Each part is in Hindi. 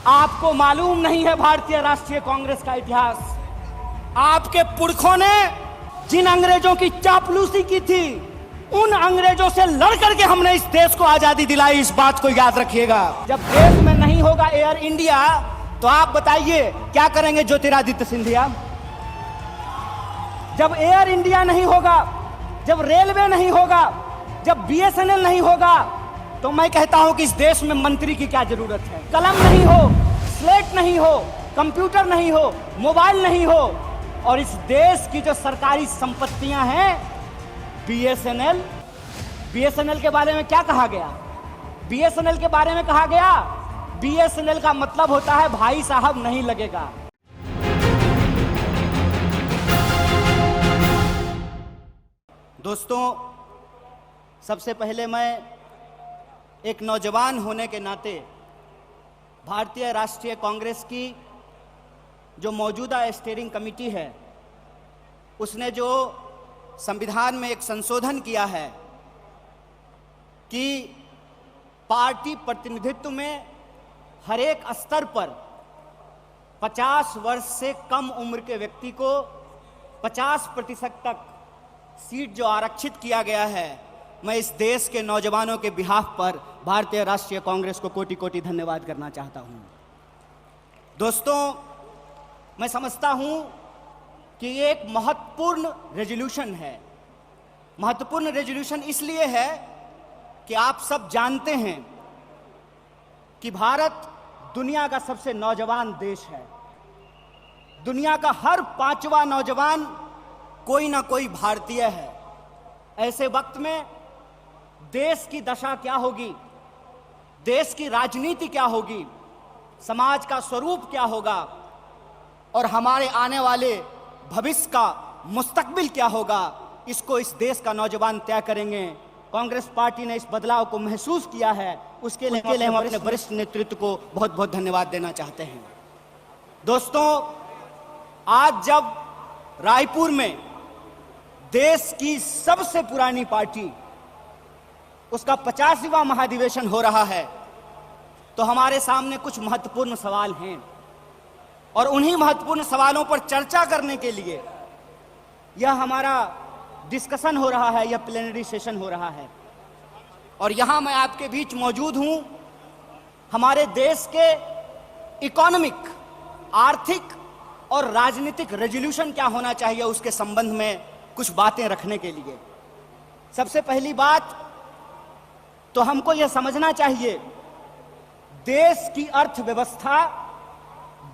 आपको मालूम नहीं है भारतीय राष्ट्रीय कांग्रेस का इतिहास। आपके पुरखों ने जिन अंग्रेजों की चापलूसी की थी, उन अंग्रेजों से लड़ करके हमने इस देश को आजादी दिलाई। इस बात को याद रखिएगा। जब देश में नहीं होगा एयर इंडिया, तो आप बताइए क्या करेंगे ज्योतिरादित्य सिंधिया? जब एयर इंडिया नहीं होगा, जब रेलवे नहीं होगा, जब बीएसएनएल नहीं होगा, तो मैं कहता हूं कि इस देश में मंत्री की क्या जरूरत है? कलम नहीं हो, स्लेट नहीं हो, कंप्यूटर नहीं हो, मोबाइल नहीं हो, और इस देश की जो सरकारी संपत्तियां हैं, बीएसएनएल के बारे में क्या कहा गया? बीएसएनएल के बारे में कहा गया, बीएसएनएल का मतलब होता है भाई साहब नहीं लगेगा। दोस्तों, सबसे पहले मैं एक नौजवान होने के नाते भारतीय राष्ट्रीय कांग्रेस की जो मौजूदा स्टीयरिंग कमेटी है, उसने जो संविधान में एक संशोधन किया है कि पार्टी प्रतिनिधित्व में हर एक स्तर पर 50 वर्ष से कम उम्र के व्यक्ति को 50% तक सीट जो आरक्षित किया गया है, मैं इस देश के नौजवानों के बिहाफ पर भारतीय राष्ट्रीय कांग्रेस को कोटि कोटि धन्यवाद करना चाहता हूं। दोस्तों, मैं समझता हूं कि ये एक महत्वपूर्ण रेजोल्यूशन है। महत्वपूर्ण रेजोल्यूशन इसलिए है कि आप सब जानते हैं कि भारत दुनिया का सबसे नौजवान देश है। दुनिया का हर 5वां नौजवान कोई ना कोई भारतीय है। ऐसे वक्त में देश की दशा क्या होगी, देश की राजनीति क्या होगी, समाज का स्वरूप क्या होगा और हमारे आने वाले भविष्य का मुस्तकबिल क्या होगा, इसको इस देश का नौजवान तय करेंगे। कांग्रेस पार्टी ने इस बदलाव को महसूस किया है, उसके लिए हम अपने वरिष्ठ नेतृत्व को बहुत बहुत धन्यवाद देना चाहते हैं। दोस्तों, आज जब रायपुर में देश की सबसे पुरानी पार्टी, उसका 50वां महाधिवेशन हो रहा है, तो हमारे सामने कुछ महत्वपूर्ण सवाल हैं और उन्हीं महत्वपूर्ण सवालों पर चर्चा करने के लिए यह हमारा डिस्कशन हो रहा है, यह प्लेनरी सेशन हो रहा है। और यहां मैं आपके बीच मौजूद हूं हमारे देश के इकोनॉमिक, आर्थिक और राजनीतिक रेजोल्यूशन क्या होना चाहिए, उसके संबंध में कुछ बातें रखने के लिए। सबसे पहली बात तो हमको यह समझना चाहिए, देश की अर्थव्यवस्था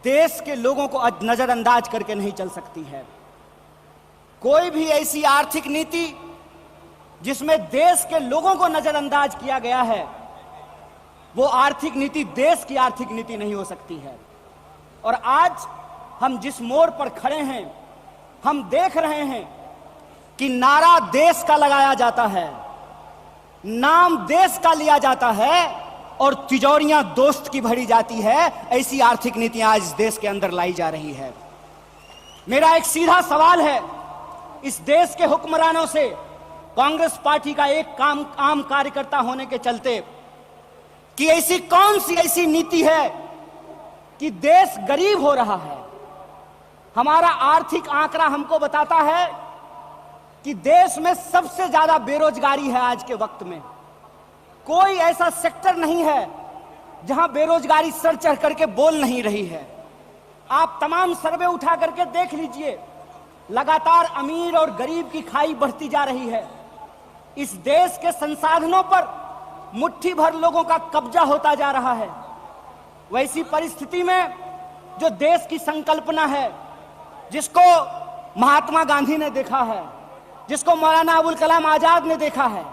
देश के लोगों को नजरअंदाज करके नहीं चल सकती है। कोई भी ऐसी आर्थिक नीति जिसमें देश के लोगों को नजरअंदाज किया गया है, वो आर्थिक नीति देश की आर्थिक नीति नहीं हो सकती है। और आज हम जिस मोड़ पर खड़े हैं, हम देख रहे हैं कि नारा देश का लगाया जाता है, नाम देश का लिया जाता है और तिजोरियां दोस्त की भरी जाती है। ऐसी आर्थिक नीतियां आज इस देश के अंदर लाई जा रही है। मेरा एक सीधा सवाल है इस देश के हुक्मरानों से, कांग्रेस पार्टी का एक आम कार्यकर्ता होने के चलते, कि ऐसी कौन सी ऐसी नीति है कि देश गरीब हो रहा है? हमारा आर्थिक आंकड़ा हमको बताता है कि देश में सबसे ज्यादा बेरोजगारी है आज के वक्त में। कोई ऐसा सेक्टर नहीं है जहां बेरोजगारी सर चढ़ करके बोल नहीं रही है। आप तमाम सर्वे उठा करके देख लीजिए, लगातार अमीर और गरीब की खाई बढ़ती जा रही है। इस देश के संसाधनों पर मुट्ठी भर लोगों का कब्जा होता जा रहा है। वैसी परिस्थिति में जो देश की संकल्पना है, जिसको महात्मा गांधी ने देखा है, जिसको मौलाना अबुल कलाम आजाद ने देखा है,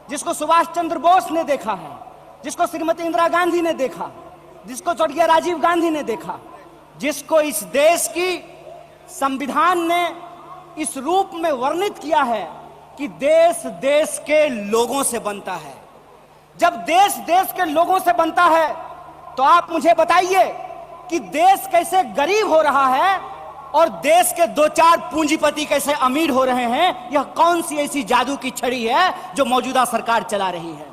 जिसको सुभाष चंद्र बोस ने देखा है, जिसको श्रीमती इंदिरा गांधी ने देखा, जिसको स्वर्गीय राजीव गांधी ने देखा, जिसको इस देश की संविधान ने इस रूप में वर्णित किया है कि देश देश के लोगों से बनता है। जब देश देश के लोगों से बनता है, तो आप मुझे बताइए कि देश कैसे गरीब हो रहा है और देश के 2-4 पूंजीपति कैसे अमीर हो रहे हैं? यह कौन सी ऐसी जादू की छड़ी है जो मौजूदा सरकार चला रही है?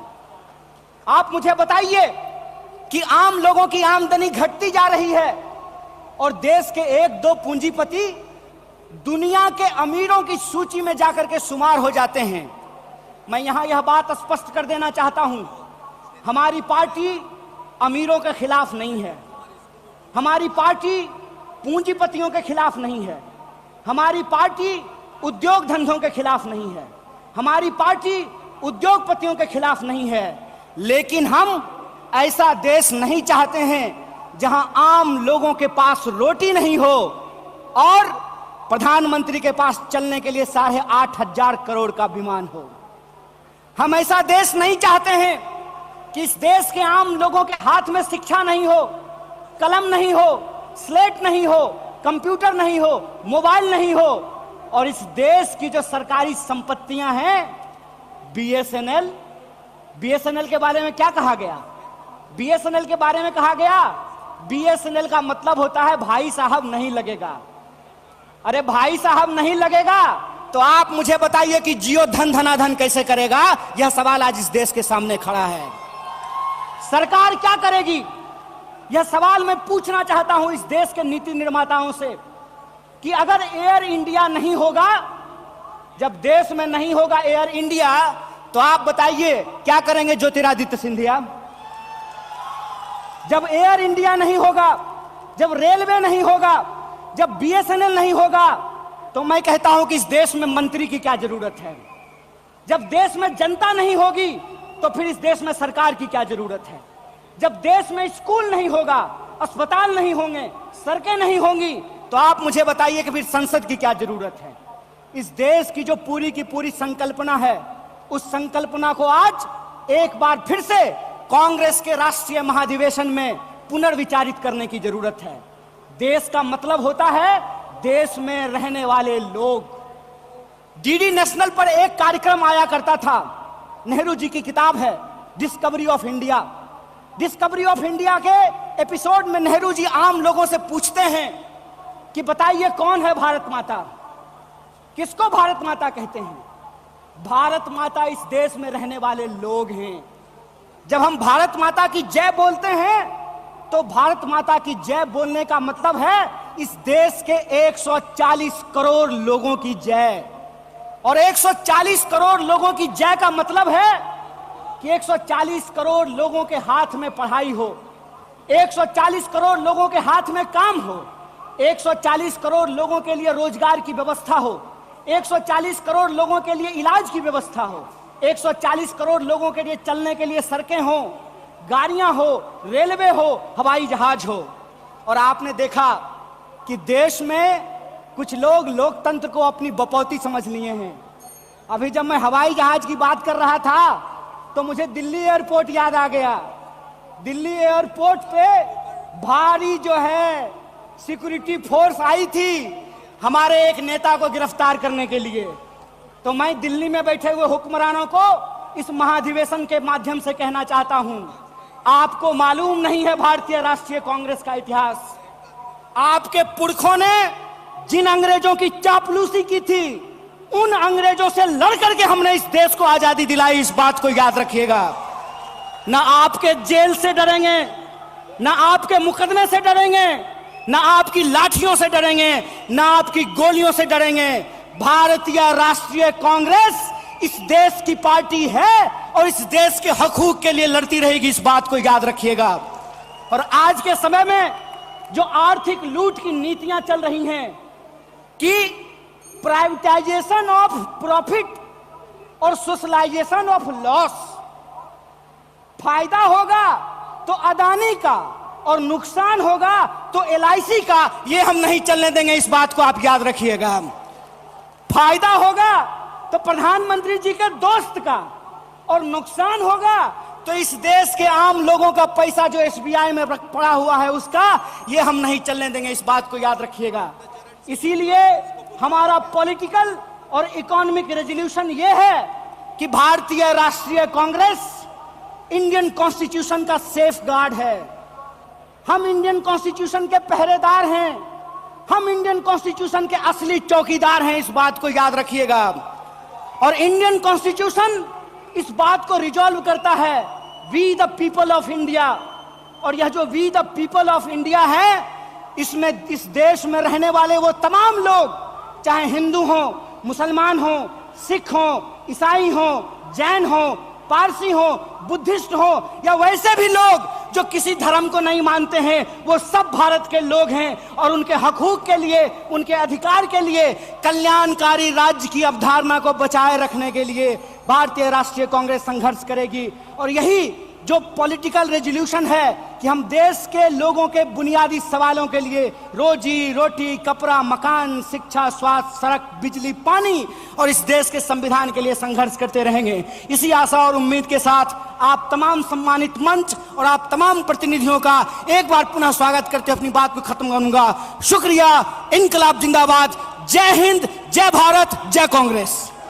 आप मुझे बताइए कि आम लोगों की आमदनी घटती जा रही है और देश के एक दो पूंजीपति दुनिया के अमीरों की सूची में जाकर के शुमार हो जाते हैं। मैं यहां यह बात स्पष्ट कर देना चाहता हूं, हमारी पार्टी अमीरों के खिलाफ नहीं है, हमारी पार्टी पूंजीपतियों के खिलाफ नहीं है, हमारी पार्टी उद्योग धंधों के खिलाफ नहीं है, हमारी पार्टी उद्योगपतियों के खिलाफ नहीं है, लेकिन हम ऐसा देश नहीं चाहते हैं जहां आम लोगों के पास रोटी नहीं हो और प्रधानमंत्री के पास चलने के लिए 8,500 करोड़ का विमान हो। हम ऐसा देश नहीं चाहते हैं कि इस देश के आम लोगों के हाथ में शिक्षा नहीं हो, कलम नहीं हो, स्लेट नहीं हो, कंप्यूटर नहीं हो, मोबाइल नहीं हो और इस देश की जो सरकारी संपत्तियां हैं, बीएसएनएल के बारे में क्या कहा गया? बीएसएनएल के बारे में कहा गया बीएसएनएल का मतलब होता है भाई साहब नहीं लगेगा। अरे भाई साहब नहीं लगेगा तो आप मुझे बताइए कि जियो धन धनाधन कैसे करेगा? यह सवाल आज इस देश के सामने खड़ा है। सरकार क्या करेगी? यह सवाल मैं पूछना चाहता हूं इस देश के नीति निर्माताओं से कि अगर एयर इंडिया नहीं होगा, जब देश में नहीं होगा एयर इंडिया, तो आप बताइए क्या करेंगे ज्योतिरादित्य सिंधिया? जब एयर इंडिया नहीं होगा, जब रेलवे नहीं होगा, जब बीएसएनएल नहीं होगा, तो मैं कहता हूं कि इस देश में मंत्री की क्या जरूरत है? जब देश में जनता नहीं होगी तो फिर इस देश में सरकार की क्या जरूरत है? जब देश में स्कूल नहीं होगा, अस्पताल नहीं होंगे, सड़कें नहीं होंगी, तो आप मुझे बताइए कि फिर संसद की क्या जरूरत है? इस देश की जो पूरी की पूरी संकल्पना है, उस संकल्पना को आज एक बार फिर से कांग्रेस के राष्ट्रीय महाधिवेशन में पुनर्विचारित करने की जरूरत है। देश का मतलब होता है देश में रहने वाले लोग। डीडी नेशनल पर एक कार्यक्रम आया करता था, नेहरू जी की किताब है discovery of India. Discovery of India के एपिसोड में नेहरू जी आम लोगों से पूछते हैं कि बताइए कौन है भारत माता? किसको भारत माता कहते हैं? भारत माता इस देश में रहने वाले लोग हैं। जब हम भारत माता की जय बोलते हैं तो भारत माता की जय बोलने का मतलब है इस देश के 140 करोड़ लोगों की जय। और 140 करोड़ लोगों की जय का मतलब है कि 140 करोड़ लोगों के हाथ में पढ़ाई हो, 140 करोड़ लोगों के हाथ में काम हो, 140 करोड़ लोगों के लिए रोजगार की व्यवस्था हो, 140 करोड़ लोगों के लिए इलाज की व्यवस्था हो, 140 करोड़ लोगों के लिए चलने के लिए सड़कें हो, गाड़ियां हो, रेलवे हो, हवाई जहाज हो। और आपने देखा कि देश में कुछ लोग लोकतंत्र को अपनी बपौती समझ लिए हैं। अभी जब मैं हवाई जहाज की बात कर रहा था तो मुझे दिल्ली एयरपोर्ट याद आ गया। दिल्ली एयरपोर्ट पे भारी जो है सिक्योरिटी फोर्स आई थी हमारे एक नेता को गिरफ्तार करने के लिए। तो मैं दिल्ली में बैठे हुए हुक्मरानों को इस महाधिवेशन के माध्यम से कहना चाहता हूं, आपको मालूम नहीं है भारतीय राष्ट्रीय कांग्रेस का इतिहास। आपके पुरखों ने जिन अंग्रेजों की चापलूसी की थी, उन अंग्रेजों से लड़ करके हमने इस देश को आजादी दिलाई। इस बात को याद रखिएगा। ना आपके जेल से डरेंगे, ना आपके मुकदमे से डरेंगे, ना आपकी लाठियों से डरेंगे, ना आपकी गोलियों से डरेंगे। भारतीय राष्ट्रीय कांग्रेस इस देश की पार्टी है और इस देश के हकूक के लिए लड़ती रहेगी। इस बात को याद रखिएगा। और आज के समय में जो आर्थिक लूट की नीतियां चल रही हैं कि प्राइवेटाइजेशन ऑफ प्रॉफिट और सोशलाइजेशन ऑफ लॉस, फायदा होगा तो अदानी का और नुकसान होगा तो एलआईसी का, ये हम नहीं चलने देंगे। इस बात को आप याद रखिएगा। फायदा होगा तो प्रधानमंत्री जी के दोस्त का और नुकसान होगा तो इस देश के आम लोगों का पैसा जो एसबीआई में पड़ा हुआ है उसका, ये हम नहीं चलने देंगे। इस बात को याद रखिएगा। इसीलिए हमारा पॉलिटिकल और इकोनॉमिक रेजोल्यूशन ये है कि भारतीय राष्ट्रीय कांग्रेस इंडियन कॉन्स्टिट्यूशन का सेफ गार्ड है। हम इंडियन कॉन्स्टिट्यूशन के पहरेदार हैं, हम इंडियन कॉन्स्टिट्यूशन के असली चौकीदार हैं। इस बात को याद रखिएगा। और इंडियन कॉन्स्टिट्यूशन इस बात को रिजॉल्व करता है, we the people of India और यह जो we the people of India है, इसमें इस देश में रहने वाले वो तमाम लोग, चाहे हिंदू हो, मुसलमान हो, सिख हो, ईसाई हो, जैन हो, पारसी हो, बुद्धिस्ट हो, या वैसे भी लोग जो किसी धर्म को नहीं मानते हैं, वो सब भारत के लोग हैं और उनके हकूक के लिए, उनके अधिकार के लिए, कल्याणकारी राज्य की अवधारणा को बचाए रखने के लिए भारतीय राष्ट्रीय कांग्रेस संघर्ष करेगी। और यही जो पॉलिटिकल रेजोल्यूशन है कि हम देश के लोगों के बुनियादी सवालों के लिए रोजी रोटी, कपड़ा, मकान, शिक्षा, स्वास्थ्य, सड़क, बिजली, पानी और इस देश के संविधान के लिए संघर्ष करते रहेंगे। इसी आशा और उम्मीद के साथ आप तमाम सम्मानित मंच और आप तमाम प्रतिनिधियों का एक बार पुनः स्वागत करते अपनी बात को खत्म करूंगा। शुक्रिया। इनकलाब जिंदाबाद। जय हिंद, जय भारत, जय कांग्रेस।